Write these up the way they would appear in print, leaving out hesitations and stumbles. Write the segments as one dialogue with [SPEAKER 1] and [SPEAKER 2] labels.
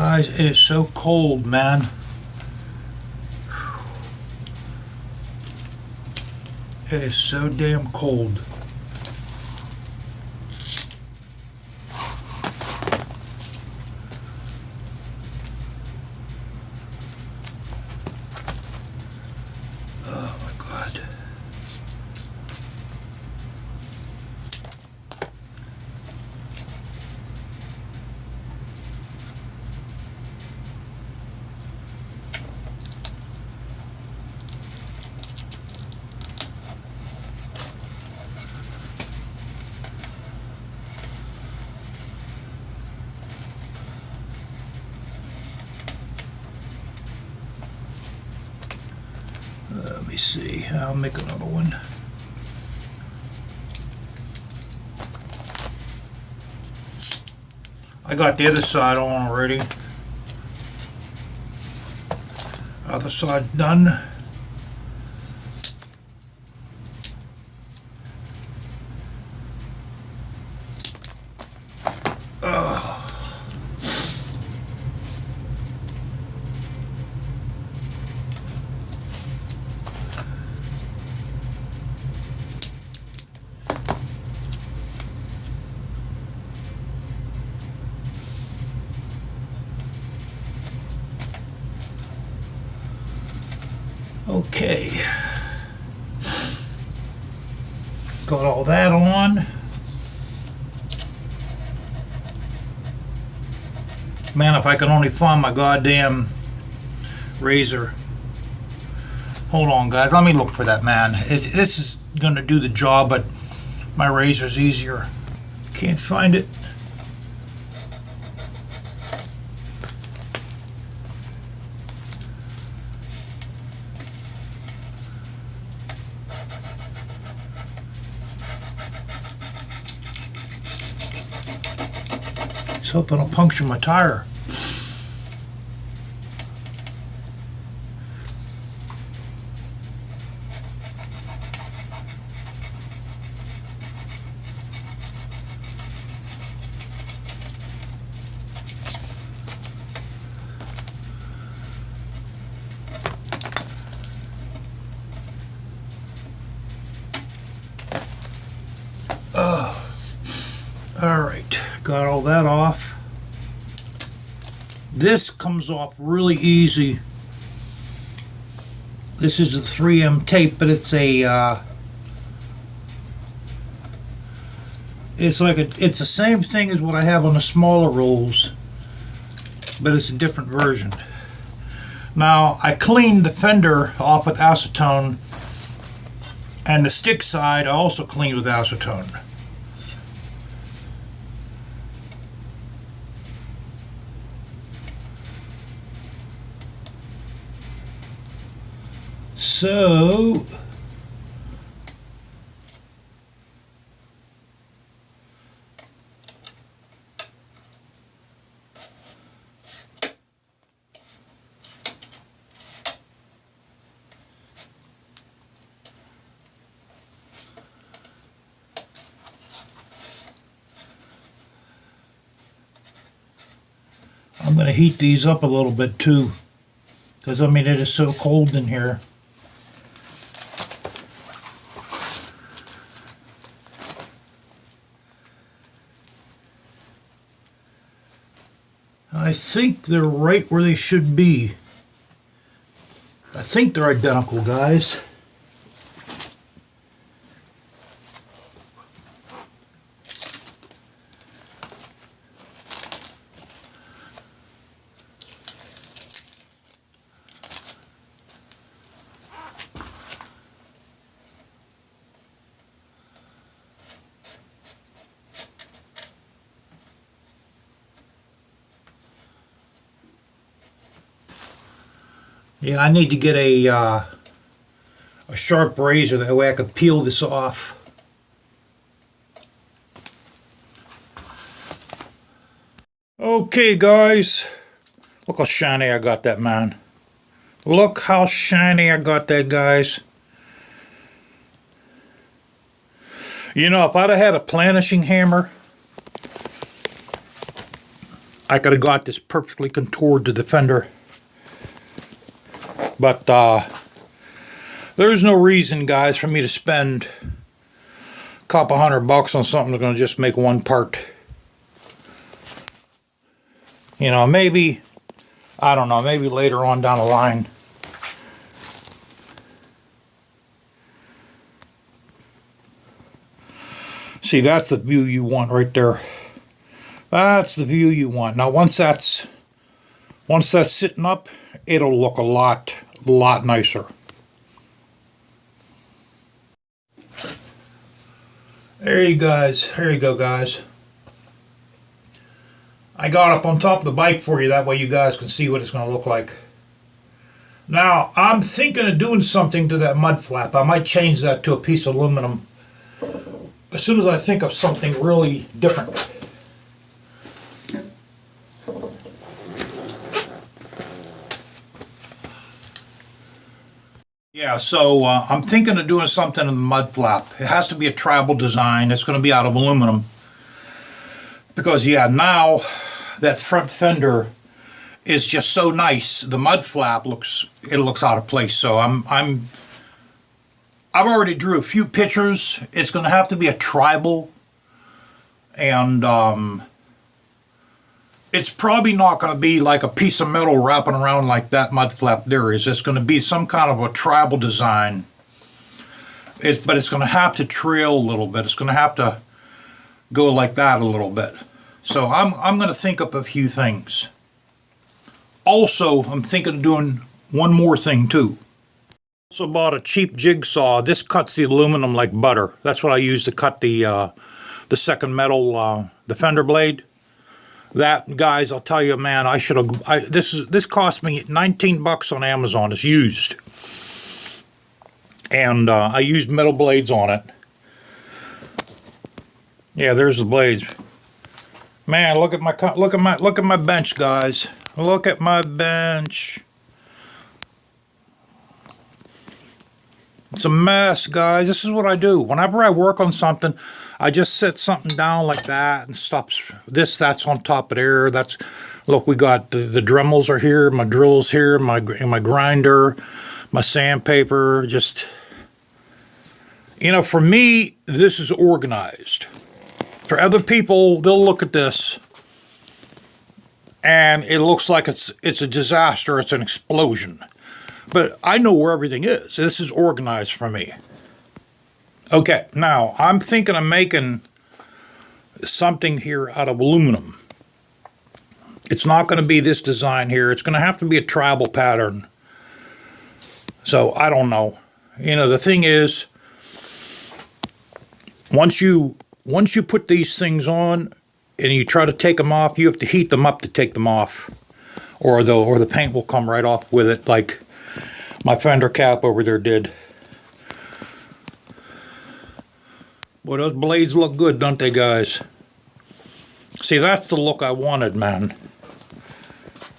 [SPEAKER 1] Guys, it is so cold, man. It is so damn cold. Oh my God. Let me see. I'll make another one. I got the other side on already. Other side done. Okay, got all that on. Man, if I can only find my goddamn razor. Hold on, guys, let me look for that, man. This is gonna do the job, but my razor's easier. Can't find it. Hoping I'll puncture my tire. All right, got all that off. This comes off really easy. This is a 3M tape, but it's a it's the same thing as what I have on the smaller rolls, but it's a different version. Now I cleaned the fender off with acetone, and the stick side I also cleaned with acetone. So I'm going to heat these up a little bit too, because I mean it is so cold in here. I think they're right where they should be. I think they're identical, guys. Yeah, I need to get a sharp razor, that way I could peel this off. Okay, guys, look how shiny I got that, man. Look how shiny I got that, guys. You know, if I'd have had a planishing hammer, I could have got this perfectly contoured to the fender. But there's no reason, guys, for me to spend a couple $100 on something that's going to just make one part. You know, maybe, I don't know, maybe later on down the line. See, that's the view you want right there. That's the view you want. Now, once that's sitting up, it'll look a lot nicer. There you go, guys. I got up on top of the bike for you, that way you guys can see what it's going to look like. Now, I'm thinking of doing something to that mud flap. I might change that to a piece of aluminum as soon as I think of something really different. Yeah, so I'm thinking of doing something in the mud flap. It has to be a travel design. It's going to be out of aluminum. Because, yeah, now that front fender is just so nice. The mud flap looks out of place. So I've already drew a few pictures. It's going to have to be a tribal, and it's probably not going to be like a piece of metal wrapping around like that mud flap there is. It's going to be some kind of a tribal design. But it's going to have to trail a little bit. It's going to have to go like that a little bit. So I'm going to think up a few things. Also, I'm thinking of doing one more thing too. Also bought a cheap jigsaw. This cuts the aluminum like butter. That's what I use to cut the second metal, the fender blade. That, guys, I'll tell you, man, I should have. This cost me $19 on Amazon. It's used, and I used metal blades on it. Yeah, there's the blades. Man, look at my bench, guys. Look at my bench. It's a mess, guys. This is what I do. Whenever I work on something, I just set something down like that and stops this, that's on top of there. That's, look, we got the Dremels are here, my drills here, my grinder, my sandpaper. Just, you know, for me, this is organized. For other people, they'll look at this and it looks like it's a disaster, it's an explosion. But I know where everything is. This is organized for me. Okay, now I'm thinking of making something here out of aluminum. It's not going to be this design here. It's going to have to be a tribal pattern. So I don't know. You know, the thing is, once you put these things on and you try to take them off, you have to heat them up to take them off, or the paint will come right off with it, like my fender cap over there did. Boy, those blades look good, don't they, guys? See, that's the look I wanted, man.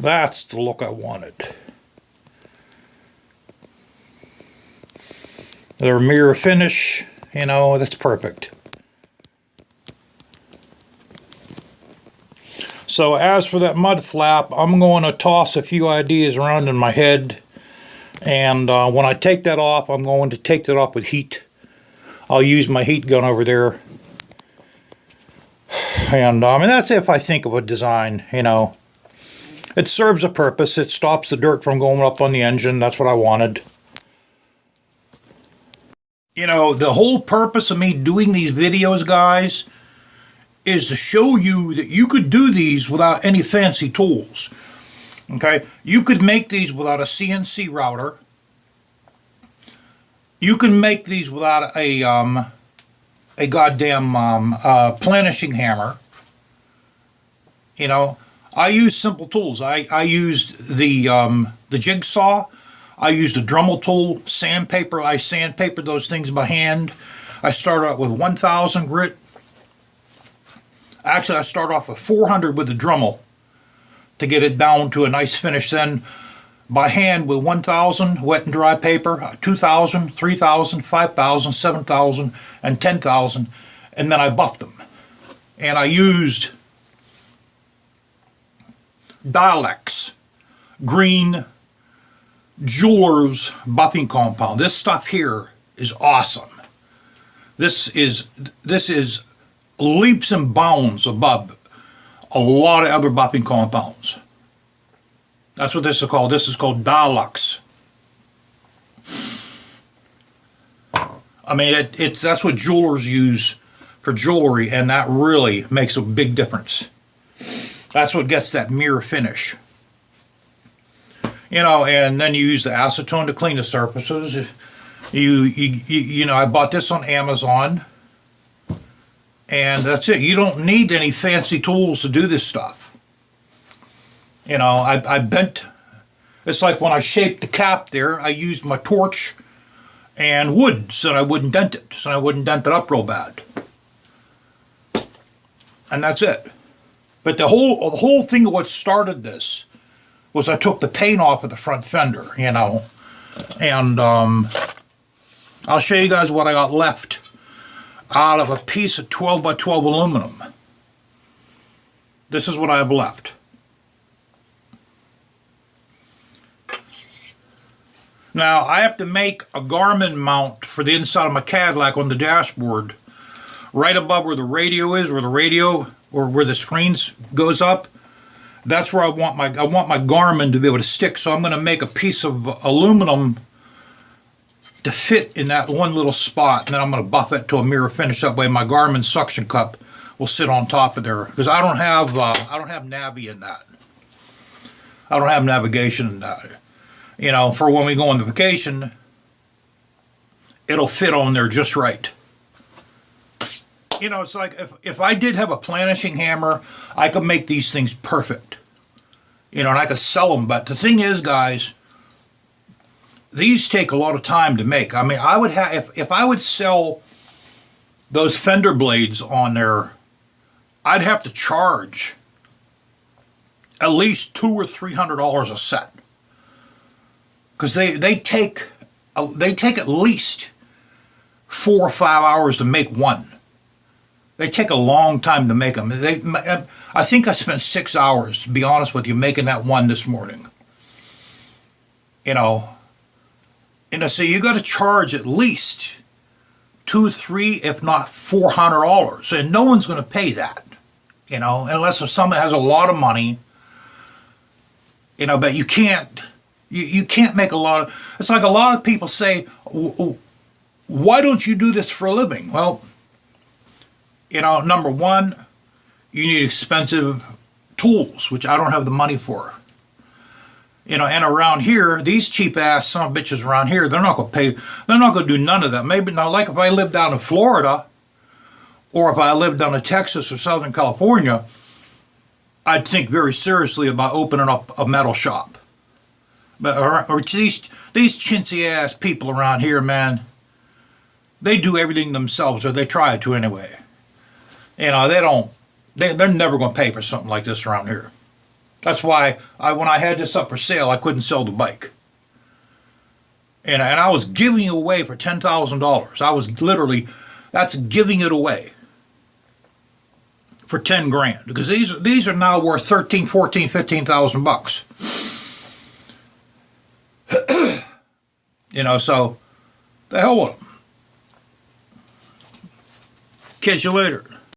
[SPEAKER 1] That's the look I wanted. Their mirror finish, you know, that's perfect. So as for that mud flap, I'm going to toss a few ideas around in my head. And when I take that off, I'm going to take that off with heat. I'll use my heat gun over there. And and that's if I think of a design, you know. It serves a purpose. It stops the dirt from going up on the engine. That's what I wanted. You know, the whole purpose of me doing these videos, guys, is to show you that you could do these without any fancy tools. Okay, you could make these without a CNC router. You can make these without a goddamn planishing hammer. You know, I use simple tools. I used the jigsaw. I used a Dremel tool, sandpaper. I sandpapered those things by hand. I started out with 1,000 grit. Actually, I started off with 400 with the Dremel to get it down to a nice finish. Then by hand with 1,000 wet and dry paper, 2,000, 3,000, 5,000, 7,000, and 10,000, and then I buffed them. And I used Dialex green jeweler's buffing compound. This stuff here is awesome. This is leaps and bounds above a lot of other buffing compounds. That's what this is called. This is called Dialex. I mean, that's what jewelers use for jewelry, and that really makes a big difference. That's what gets that mirror finish. You know, and then you use the acetone to clean the surfaces. You know, I bought this on Amazon, and that's it. You don't need any fancy tools to do this stuff. You know, I bent. It's like when I shaped the cap there, I used my torch and wood so I wouldn't dent it, so I wouldn't dent it up real bad. And that's it. But the whole thing of what started this was I took the paint off of the front fender, you know, and I'll show you guys what I got left out of a piece of 12 by 12 aluminum. This is what I have left. Now, I have to make a Garmin mount for the inside of my Cadillac on the dashboard, right above where the radio is, where the screens goes up. That's where I want my Garmin to be able to stick. So I'm going to make a piece of aluminum to fit in that one little spot, and then I'm going to buff it to a mirror finish. That way, my Garmin suction cup will sit on top of there, because I don't have Navi in that. I don't have navigation in that. You know, for when we go on the vacation, it'll fit on there just right. You know, it's like if I did have a planishing hammer, I could make these things perfect. You know, and I could sell them. But the thing is, guys, these take a lot of time to make. I mean, I would have, if I would sell those fender blades on there, I'd have to charge at least $200 or $300 a set. Because they take at least 4 or 5 hours to make one. They take a long time to make them. I think I spent 6 hours, to be honest with you, making that one this morning. You know, so you got to charge at least $200, $300, if not $400, and no one's going to pay that. You know, unless there's someone that has a lot of money. You know, but you can't. You can't make a lot of... It's like a lot of people say, why don't you do this for a living? Well, you know, number one, you need expensive tools, which I don't have the money for. You know, and around here, these cheap-ass son of bitches around here, they're not going to pay... They're not going to do none of that. Maybe not like if I lived down in Florida, or if I lived down in Texas or Southern California, I'd think very seriously about opening up a metal shop. But or these chintzy ass people around here, man, they do everything themselves, or they try to anyway. You know, they're never going to pay for something like this around here. That's why when I had this up for sale, I couldn't sell the bike. And I was giving it away for $10,000. I was literally, that's giving it away for 10 grand, because these are now worth 13, 14, 15,000 bucks. You know, so the hell with them. Catch you later.